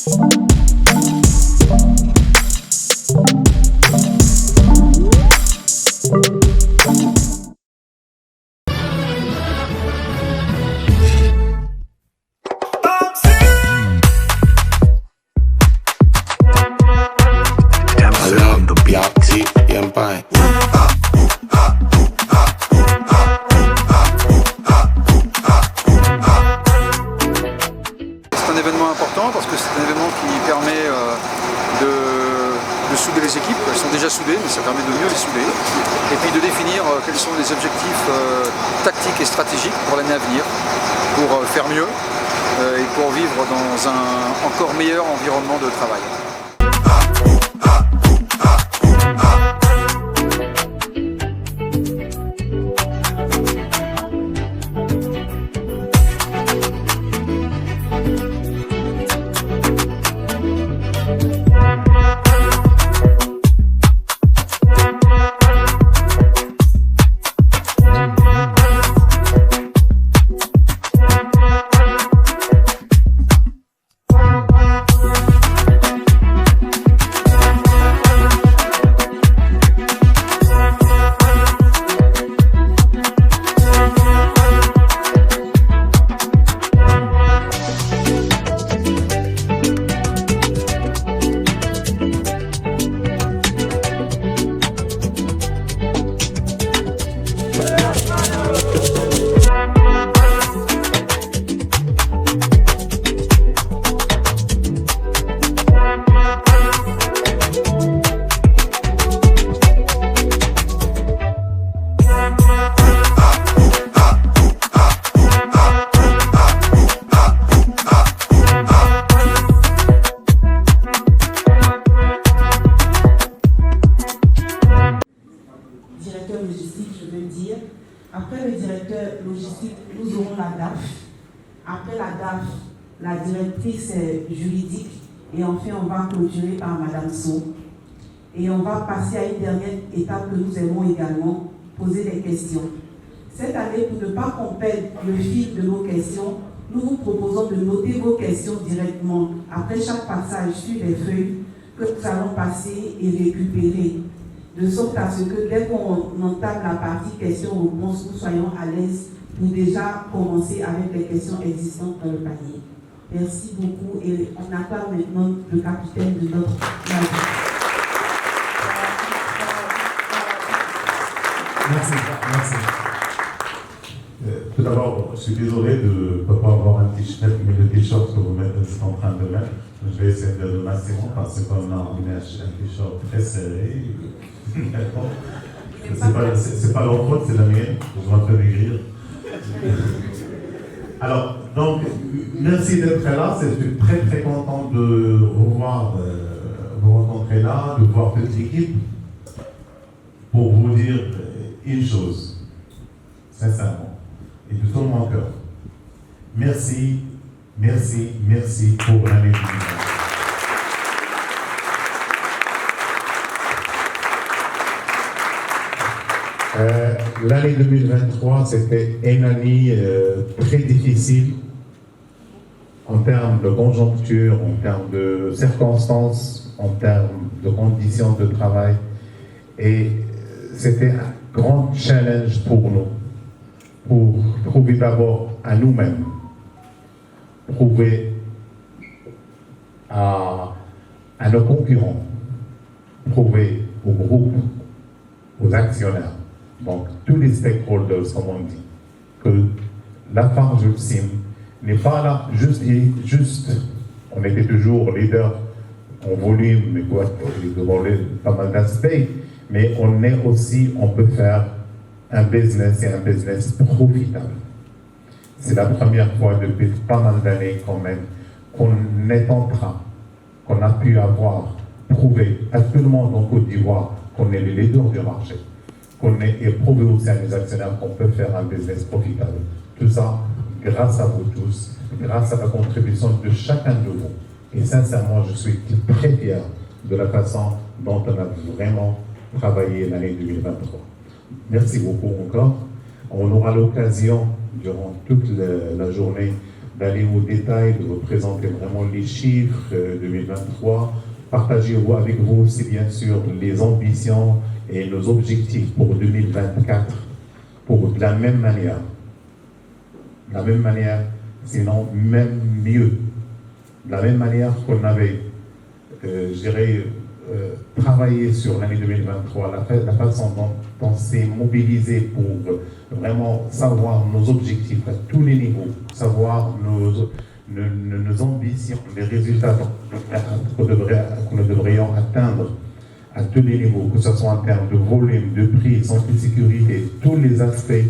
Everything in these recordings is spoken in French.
C'est un événement important parce que c'est un événement qui permet de souder les équipes. Elles sont déjà soudées, mais ça permet de mieux les souder. Et puis de définir quels sont les objectifs tactiques et stratégiques pour l'année à venir, pour faire mieux et pour vivre dans un encore meilleur environnement de travail. Directeur logistique, je veux dire. Après le directeur logistique, nous aurons la DAF. Après la DAF, la directrice juridique. Et enfin, on va clôturer par Madame So. Et on va passer à une dernière étape que nous aimons également, poser des questions. Cette année, pour ne pas qu'on perde le fil de nos questions, nous vous proposons de noter vos questions directement après chaque passage sur les feuilles que nous allons passer et récupérer, de sorte à ce que dès qu'on entame la partie questions-réponses, nous soyons à l'aise pour déjà commencer avec les questions existantes dans le panier. Merci beaucoup et on acclame maintenant le capitaine de notre navire. Merci. Tout d'abord, je suis désolé de ne pas avoir un t-shirt, mais le t-shirt que vous êtes en train de mettre, je vais essayer de le maximum parce qu'on a un t-shirt très serré. C'est pas leur faute, c'est la mienne, je vais un peu maigrir. Alors, donc, merci d'être là, je suis très content de vous rencontrer là, de voir toute l'équipe, pour vous dire une chose, sincèrement, et de tout mon cœur. Merci pour l'année 2023. L'année 2023, c'était une année très difficile en termes de conjoncture, en termes de circonstances, en termes de conditions de travail. Et c'était un grand challenge pour nous, pour prouver d'abord à nous-mêmes, prouver à nos concurrents, prouver au groupe, aux actionnaires, donc tous les stakeholders, comme on dit, que la Farge Ulcim n'est pas là juste, on était toujours leader en volume, mais quoi, devant pas mal d'aspects, mais on peut faire un business et un business profitable. C'est la première fois depuis pas mal d'années quand même qu'on est en train, qu'on a pu avoir prouvé à tout le monde en Côte d'Ivoire qu'on est les leaders du marché, qu'on est éprouvé aussi à nos actionnaires qu'on peut faire un business profitable. Tout ça grâce à vous tous, grâce à la contribution de chacun de vous. Et sincèrement, je suis très fier de la façon dont on a vraiment travaillé l'année 2023. Merci beaucoup encore. On aura l'occasion, durant toute la journée, d'aller au détail, de vous présenter vraiment les chiffres 2023, partager avec vous aussi bien sûr les ambitions et nos objectifs pour 2024, pour de la même manière, sinon même mieux, de la même manière qu'on avait, travaillé sur l'année 2023, la façon dont on s'est mobilisé pour vraiment savoir nos objectifs à tous les niveaux, savoir nos ambitions, les résultats que nous devrions atteindre à tous les niveaux, que ce soit en termes de volume, de prix, santé, sécurité, tous les aspects,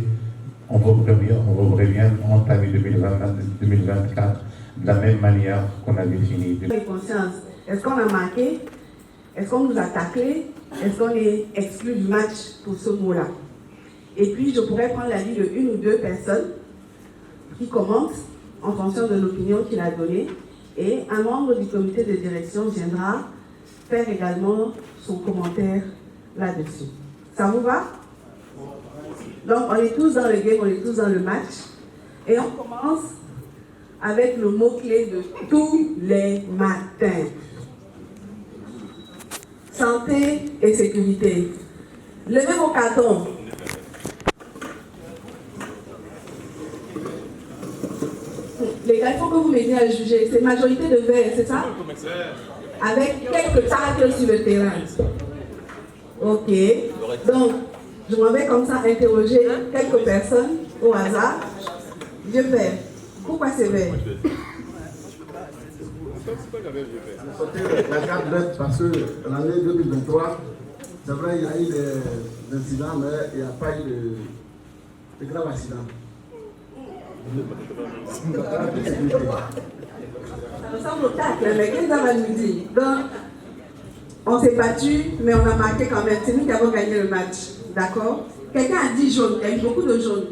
on voudrait bien entamer 2024 de la même manière qu'on a défini. Conscience, est-ce qu'on a manqué? Est-ce qu'on nous a taclé? Est-ce qu'on est exclu du match pour ce mot-là? Et puis, je pourrais prendre l'avis de une ou deux personnes qui commentent en fonction de l'opinion qu'il a donnée. Et un membre du comité de direction viendra faire également son commentaire là-dessus. Ça vous va? Donc, on est tous dans le game, on est tous dans le match. Et on commence avec le mot-clé de tous les matins. Santé et sécurité. Levez vos cartons. Les gars, il faut que vous m'aidiez à juger. C'est majorité de verts, c'est ça? Avec quelques tacles sur le terrain. Ok. Donc, je m'en vais comme ça interroger quelques personnes au hasard. Vieux père, pourquoi c'est vert? La carte verte parce que l'année 2023, c'est vrai, il y a eu des incidents, mais il n'y a pas eu de graves accidents. Ça ressemble au tacle, mais qu'est-ce que ça va nous dire? Donc, on s'est battu, mais on a marqué quand même. C'est nous qui avons gagné le match. D'accord? Quelqu'un a dit jaune. Il y a eu beaucoup de jaune.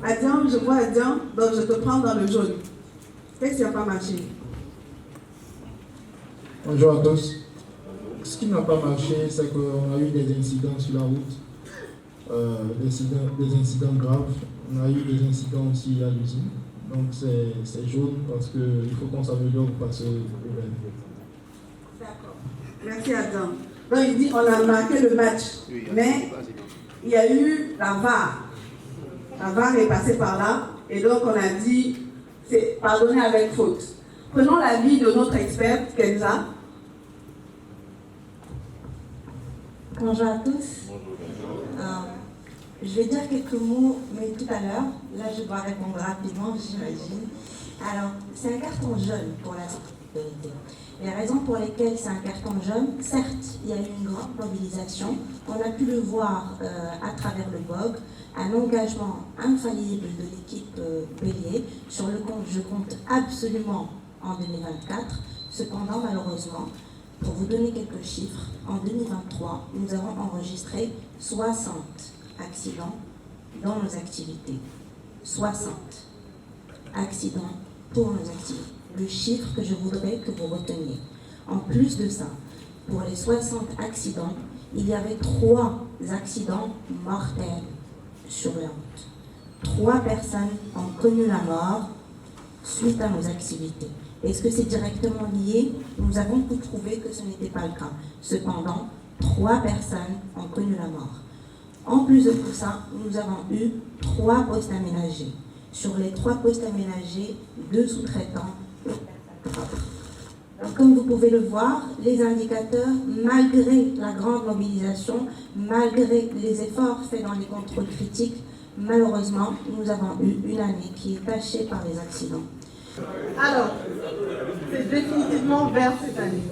Adian, je vois Adian, donc je te prends dans le jaune. Qu'est-ce qui n'a pas marché? Bonjour à tous. Ce qui n'a pas marché, c'est qu'on a eu des incidents sur la route, des incidents graves. On a eu des incidents aussi à l'usine. Donc c'est jaune parce qu'il faut qu'on s'améliore pour passer au problème. D'accord. Merci Adam. Donc il dit on a marqué le match, mais il y a eu la VAR. La VAR est passée par là et donc on a dit c'est pardonner avec faute. Prenons l'avis de notre experte Kenza. Bonjour à tous. Je vais dire quelques mots, mais tout à l'heure, là je dois répondre rapidement, j'imagine. Alors, c'est un carton jaune pour la sécurité. Les raisons pour lesquelles c'est un carton jaune, certes, il y a eu une grande mobilisation. On a pu le voir à travers le BOG, un engagement infaillible de l'équipe Bélier, sur le compte je compte absolument en 2024. Cependant, malheureusement, pour vous donner quelques chiffres, en 2023, nous avons enregistré 60 accidents dans nos activités. 60 accidents pour nos activités. Le chiffre que je voudrais que vous reteniez. En plus de ça, pour les 60 accidents, il y avait 3 accidents mortels sur la route. 3 personnes ont connu la mort suite à nos activités. Est-ce que c'est directement lié? Nous avons pu trouver que ce n'était pas le cas. Cependant, 3 personnes ont connu la mort. En plus de tout ça, nous avons eu 3 postes aménagés. Sur les 3 postes aménagés, 2 sous-traitants. Donc, comme vous pouvez le voir, les indicateurs, malgré la grande mobilisation, malgré les efforts faits dans les contrôles critiques, malheureusement, nous avons eu une année qui est tachée par les accidents. Alors, c'est définitivement vert cette année.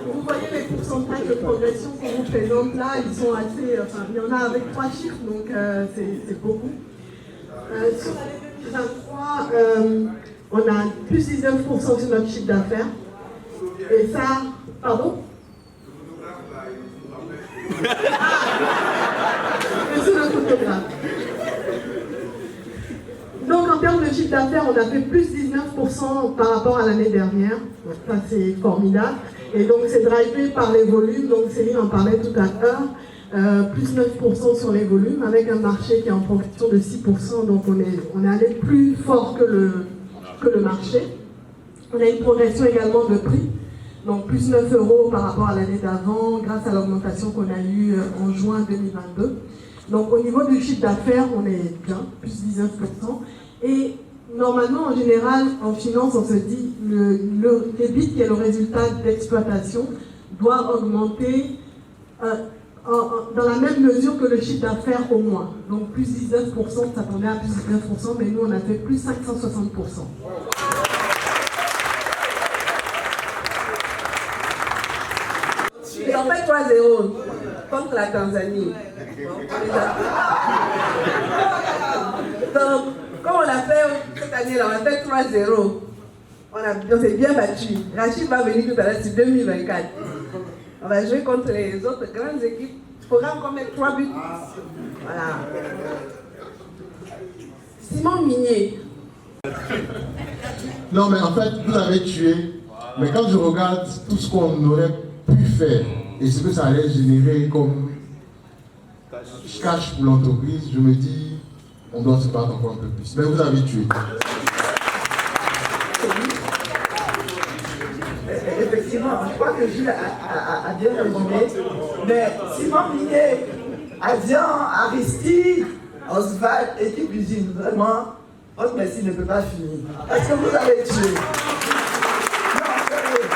Vous voyez les pourcentages de progression qu'on vous présente là, ils sont assez... Enfin, il y en a avec 3 chiffres, donc c'est beaucoup. Sur l'année 2023, on a plus 19% sur notre chiffre d'affaires. Et ça... Pardon? Monsieur le photographe. Donc en termes de chiffre d'affaires, on a fait plus 19% par rapport à l'année dernière. Donc ça c'est formidable. Et donc c'est drivé par les volumes, donc Céline en parlait tout à l'heure, plus 9% sur les volumes, avec un marché qui est en progression de 6%, donc on est allé plus fort que le marché. On a une progression également de prix, donc plus 9 € par rapport à l'année d'avant, grâce à l'augmentation qu'on a eue en juin 2022. Donc au niveau du chiffre d'affaires, on est bien, plus 19%. Et normalement, en général, en finance, on se dit le l'EBIT, qui est le résultat d'exploitation, doit augmenter dans la même mesure que le chiffre d'affaires au moins. Donc plus 19%, ça tournait à plus 19%, mais nous on a fait plus 560%. Et on fait 3-0 contre la Tanzanie. Donc, comme on l'a fait cette année-là, on a fait 3-0. On s'est bien battu. Rachid va venir tout à l'heure sur 2024. On va jouer contre les autres grandes équipes. Il faudra encore mettre 3 buts. Voilà. Simon Migné. Non, mais en fait, vous avez tué. Mais quand je regarde tout ce qu'on aurait pu faire et ce que ça allait générer comme cash pour l'entreprise, je me dis, on doit se battre encore un peu plus. Mais vous avez tué. Effectivement, je crois que Gilles a bien résumé. Mais Simon Migné, Adian, Aristide, Oswald, équipe usine, vraiment, votre merci ne peut pas finir. Parce que vous avez tué. Non, sérieux.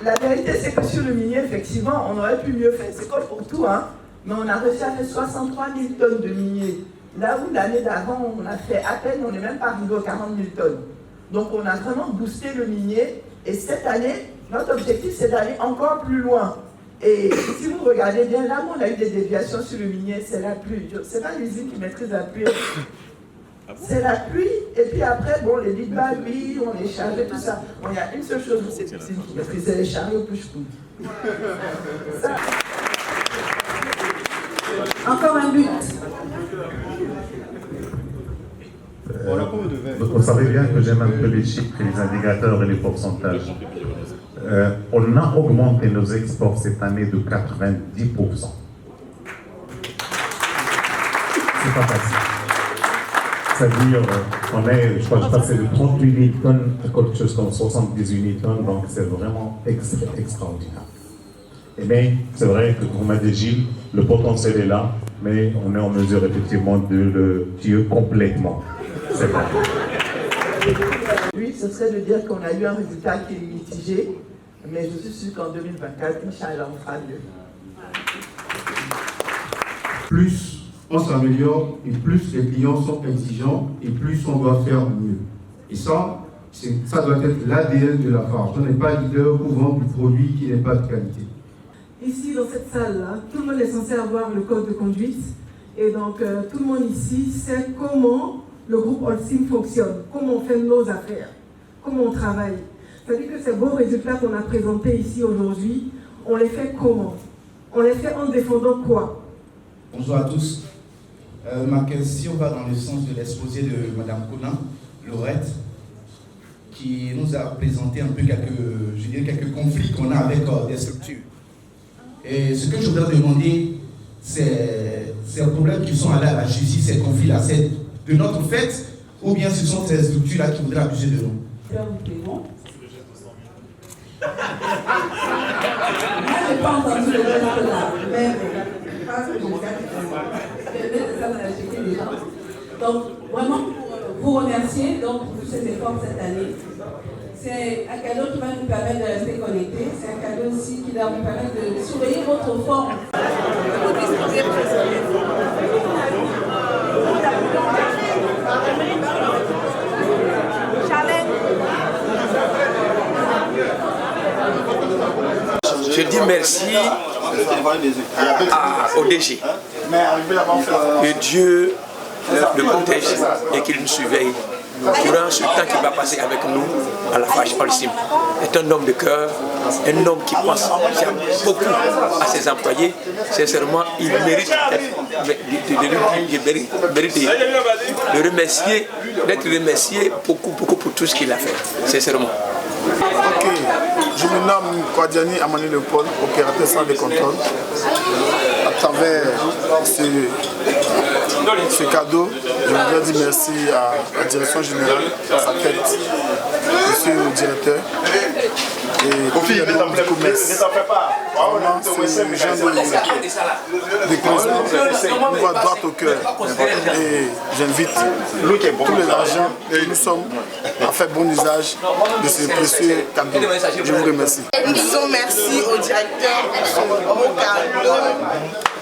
La vérité, c'est que sur le minier, effectivement, on aurait pu mieux faire. C'est comme pour tout, hein. Mais on a réussi à faire 63 000 tonnes de minier. Là où l'année d'avant, on a fait à peine, on n'est même pas arrivé aux 40 000 tonnes. Donc on a vraiment boosté le minier. Et cette année, notre objectif, c'est d'aller encore plus loin. Et si vous regardez bien, là où on a eu des déviations sur le minier, c'est la pluie. C'est pas l'usine qui maîtrise la pluie. C'est la pluie, et puis après, bon, les lits de bain, oui, on les charge, tout ça. Bon, il y a une seule chose, c'est l'usine qui maîtrisait les chariots push-push. Ça. Encore un but. Vous savez bien que j'aime un peu les chiffres, les indicateurs et les pourcentages. On a augmenté nos exports cette année de 90%. C'est pas facile. C'est-à-dire, on est, je crois que je passais de 38 000 tonnes à quelque chose comme 78 000 tonnes, donc c'est vraiment extraordinaire. Mais c'est vrai que, comme a dit Gilles, le potentiel est là, mais on est en mesure effectivement de le tuer complètement. C'est vrai. Oui, ce serait de dire qu'on a eu un résultat qui est mitigé, mais je suis sûr qu'en 2024, Inch'Allah, on fera mieux. Plus on s'améliore et plus les clients sont exigeants et plus on doit faire mieux. Et ça doit être l'ADN de la Farge. On n'est pas leader pour vendre du produit qui n'est pas de qualité. Ici, dans cette salle-là, tout le monde est censé avoir le code de conduite. Et donc, tout le monde ici sait comment le groupe Holcim fonctionne, comment on fait nos affaires, comment on travaille. C'est-à-dire que ces beaux résultats qu'on a présentés ici aujourd'hui, on les fait comment? On les fait en défendant quoi? Bonjour à tous. Ma question va dans le sens de l'exposé de Mme Conan, Laurette, qui nous a présenté un peu quelques conflits qu'on a avec des structures. Et ce que je voudrais demander, c'est ces problèmes qui sont allés à la justice, ces conflits-là, c'est de notre fait, ou bien ce sont ces structures-là qui voudraient abuser de nous? Moi, je n'ai pas entendu le mot là, mais je pense que donc, vraiment, pour vous remercier donc, pour ces efforts cette année. C'est un cadeau qui va nous permettre de rester connectés. C'est un cadeau aussi qui va nous permettre de surveiller votre forme. Je dis merci au DG. Que Dieu le protège et qu'il nous surveille durant ce temps qu'il va passer avec nous à la Farge Holcim. C'est un homme de cœur, un homme qui pense beaucoup à ses employés. Sincèrement, il mérite de remercier, d'être remercié beaucoup pour tout ce qu'il a fait. Sincèrement. Ok, je me nomme Kwadiani Amani Leopold, opérateur centre de contrôle. À travers ce cadeau, je voudrais dire merci à la direction générale, à sa tête, monsieur le directeur. Et tous les membres du commerce. Vraiment, c'est le genre de président nous va droit au cœur. Et j'invite tous les agents que nous sommes à faire bon usage de ces précieux cadeaux. Je vous remercie. Disons merci au directeur pour son beau cadeau.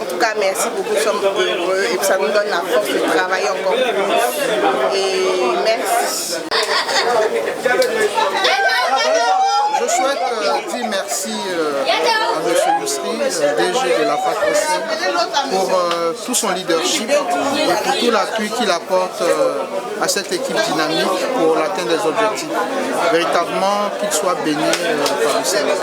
En tout cas, merci beaucoup, nous sommes heureux et ça nous donne la force de travailler encore plus. Et merci. Je souhaite dire merci à M. Yousri, DG de la FACOSI, pour tout son leadership et pour tout l'appui qu'il apporte à cette équipe dynamique pour l'atteinte des objectifs. Véritablement, qu'il soit béni par le Seigneur.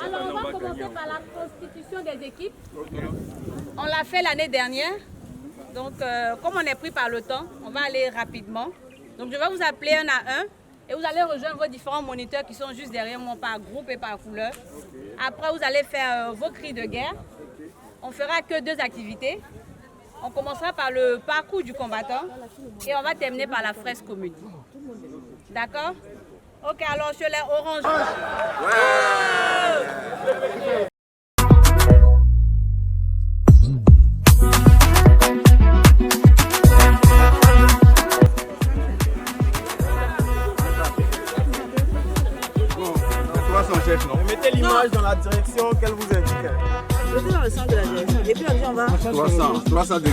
Alors, on va commencer par la constitution des équipes. On l'a fait l'année dernière. Donc, comme on est pris par le temps, on va aller rapidement. Donc, je vais vous appeler un à un et vous allez rejoindre vos différents moniteurs qui sont juste derrière moi par groupe et par couleur. Après, vous allez faire vos cris de guerre. On fera que 2 activités. On commencera par le parcours du combattant et on va terminer par la fraise commune. D'accord? Ok, alors je l'ai orange. Ouais. Mettez l'image dans la direction qu'elle vous indique. Mettez dans le sens de la direction. Et puis on dit on va. 300 degrés.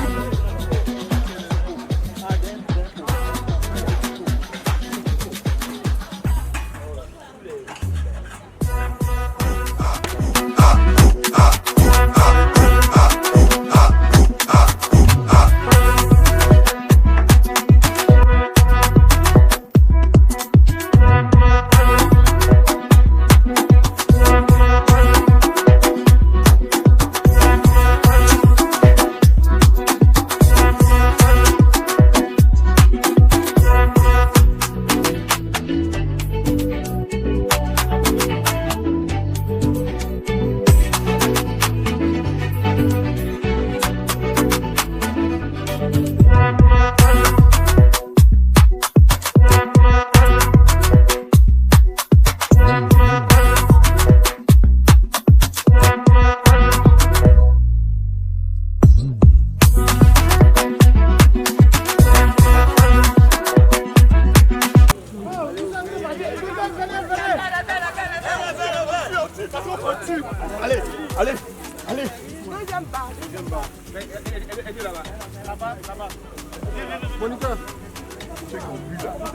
Monica.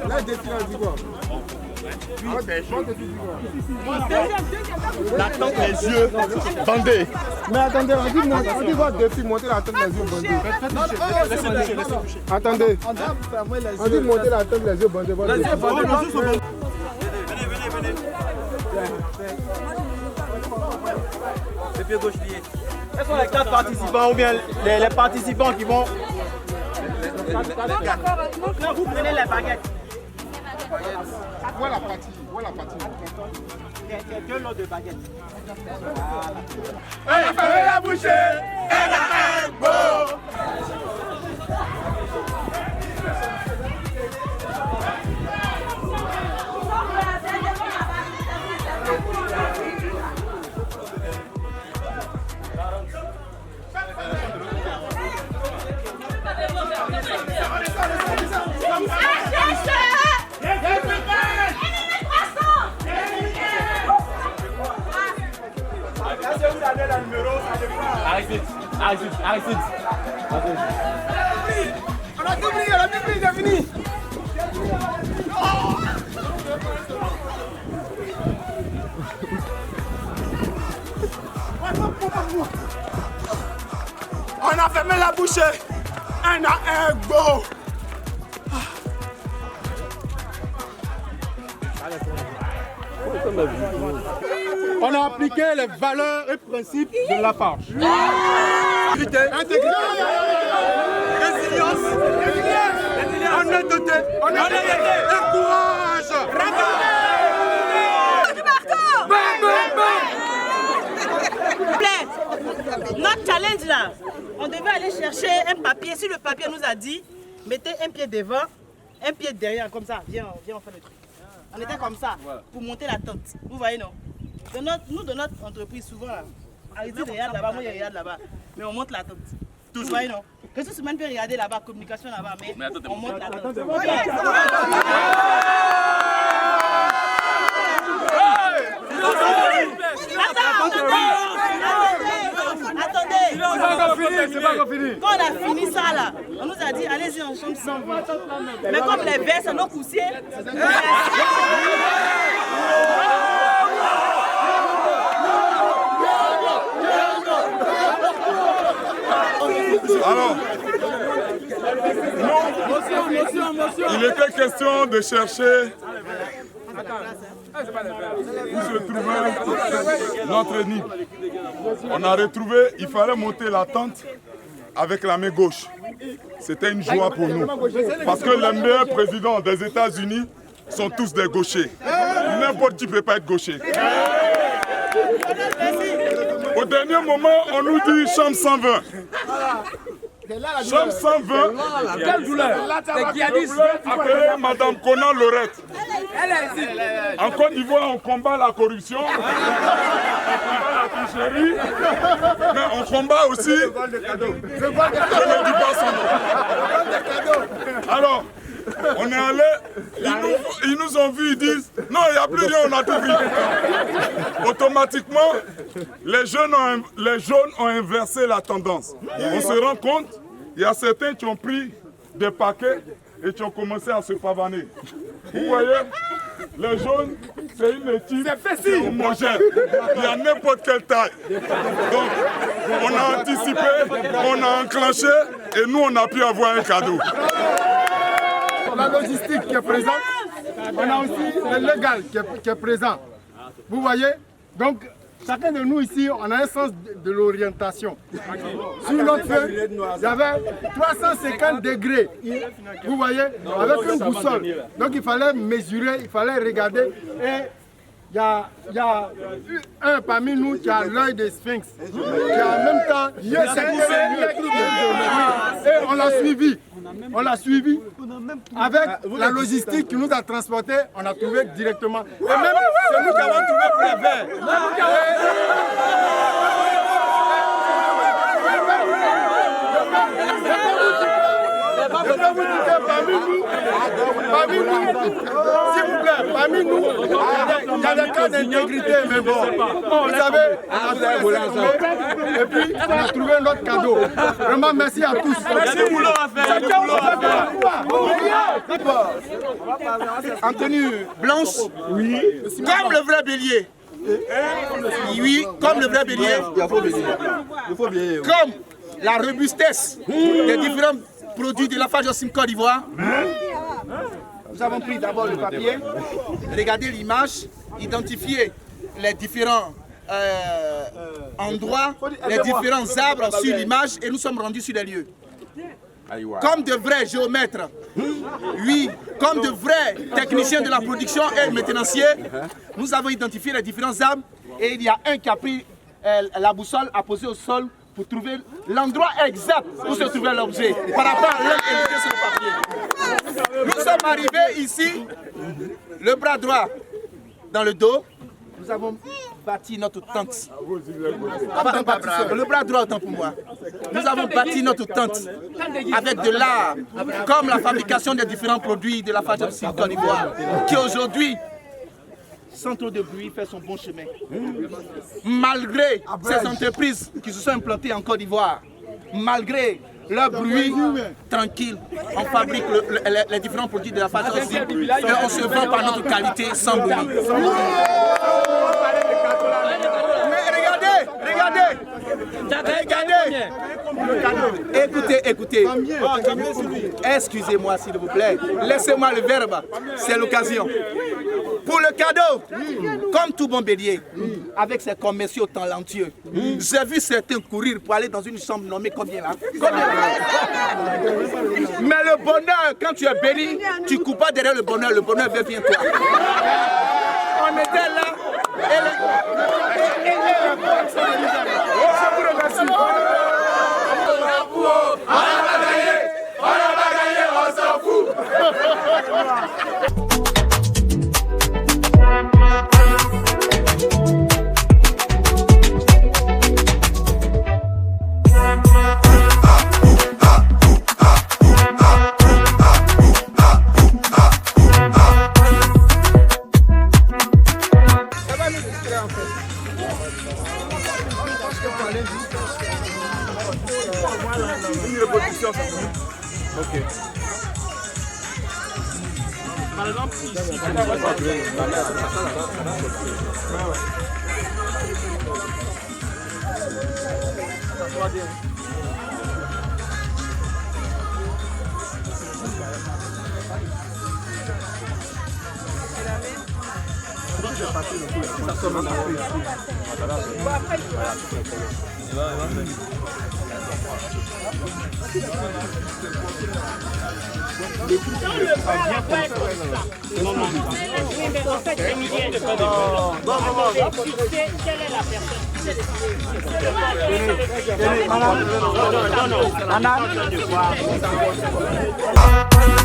Là, défi, là, dis quoi? La tente les yeux bandés. Mais attendez, on dit quoi défi, monter la tête les yeux bandés. Attendez. On dit monter la tête les yeux bandés. Les yeux bandés. Venez. Les pieds gauche liés. Quels sont les 4 participants ou bien les participants qui vont... Là, vous prenez les baguettes. Voilà la partie. Quel lot de baguettes? Fermez la bouche. Elle a un beau. Arrête vite. On a tout pris, c'est fini. On a fermé la bouche. On a un go. On a appliqué les valeurs et principes de Lafarge. Intégrité, résilience, honnêteté, et courage. Notre challenge là, on devait aller chercher un papier. Si le papier nous a dit, mettez un pied devant, un pied derrière, comme ça. Viens, on fait le truc. On était comme ça pour monter la tente. Vous voyez, non? Nous, de notre entreprise, souvent, Arrêtez de regarder là-bas, moi je regarde là-bas. Mais on monte la tente. Vous voyez, non? Quelque chose, peut regarder là-bas, communication là-bas, mais on monte la tente. Attendez, c'est pas encore fini. Quand on a fini ça là, on nous a dit allez-y en chambre 120. Mais comme les verres c'est nos poussiers. Alors, il était question de chercher où se trouvait notre nid. On a retrouvé, il fallait monter la tente avec la main gauche. C'était une joie pour nous. Parce que les meilleurs présidents des États-Unis sont tous des gauchers. N'importe qui ne peut pas être gaucher. Au dernier moment, on nous dit chambre 120. Chambre 120, quelle douleur? Appelez Madame Conan Lorette. En Côte d'Ivoire, on combat la corruption, on combat la tricherie, mais on combat aussi. Je ne dis pas son nom. Alors, on est allé, ils nous ont vus, ils disent non, il n'y a plus rien, on a tout vu. Automatiquement, les jaunes ont inversé la tendance. On se rend compte, il y a certains qui ont pris des paquets et qui ont commencé à se pavaner. Vous voyez, les jaunes, c'est une équipe homogène. Il y a n'importe quelle taille. Donc, on a anticipé, on a enclenché et nous, on a pu avoir un cadeau. La logistique qui est présente, on a aussi le légal qui est présent. Vous voyez, donc chacun de nous ici, on a un sens de l'orientation. Sur notre feuille, il y avait 350 degrés. Vous voyez, avec une boussole. Donc il fallait mesurer, il fallait regarder. Et il y a un parmi nous qui a l'œil des sphinx, qui en même temps, et on l'a suivi. On l'a suivi avec la logistique qui nous a transportés, on a trouvé directement. Et même, c'est nous qui avons trouvé pour les verres. Je peux vous dire que parmi nous, s'il vous plaît, parmi nous, il y a des cas d'intégrité, mais bon, vous savez, on a Et puis, on a trouvé un autre cadeau. Vraiment, merci à tous. Merci, boulot à faire. En tenue blanche, oui, comme le vrai bélier. Oui, comme le vrai bélier. Comme la robustesse des différents produits de la FAGESIM Côte d'Ivoire. Nous avons pris d'abord le papier, regardé l'image, identifié les différents endroits, les différents arbres sur l'image et nous sommes rendus sur les lieux. Comme de vrais géomètres, oui, comme de vrais techniciens de la production et maintenanciers, nous avons identifié les différents arbres et il y a un qui a pris la boussole, a posé au sol pour trouver l'endroit exact où se trouvait l'objet par rapport à l'œuvre indiquée sur le papier. Nous sommes arrivés ici, le bras droit dans le dos. Nous avons bâti notre tente. Le bras droit autant pour moi. Nous avons bâti notre tente avec de l'art, comme la fabrication des différents produits de la FAGESIM Côte d'Ivoire, qui aujourd'hui, sans trop de bruit, fait son bon chemin. Malgré ces entreprises qui se sont implantées en Côte d'Ivoire, malgré leur bruit tranquille, on fabrique les différents produits de la FAGESIM et on se vend par notre qualité sans bruit. Regardez. Écoutez. Excusez-moi s'il vous plaît. Laissez-moi le verbe. C'est l'occasion. Pour le cadeau, comme tout bon bélier, avec ses commerciaux talentueux, j'ai vu certains courir pour aller dans une chambre nommée combien là? Mais le bonheur, quand tu es béni, tu ne cours pas derrière le bonheur vient vers toi. On était là. On s'en fout. Une reproduction, ça. Ok. Par exemple, ici, Non.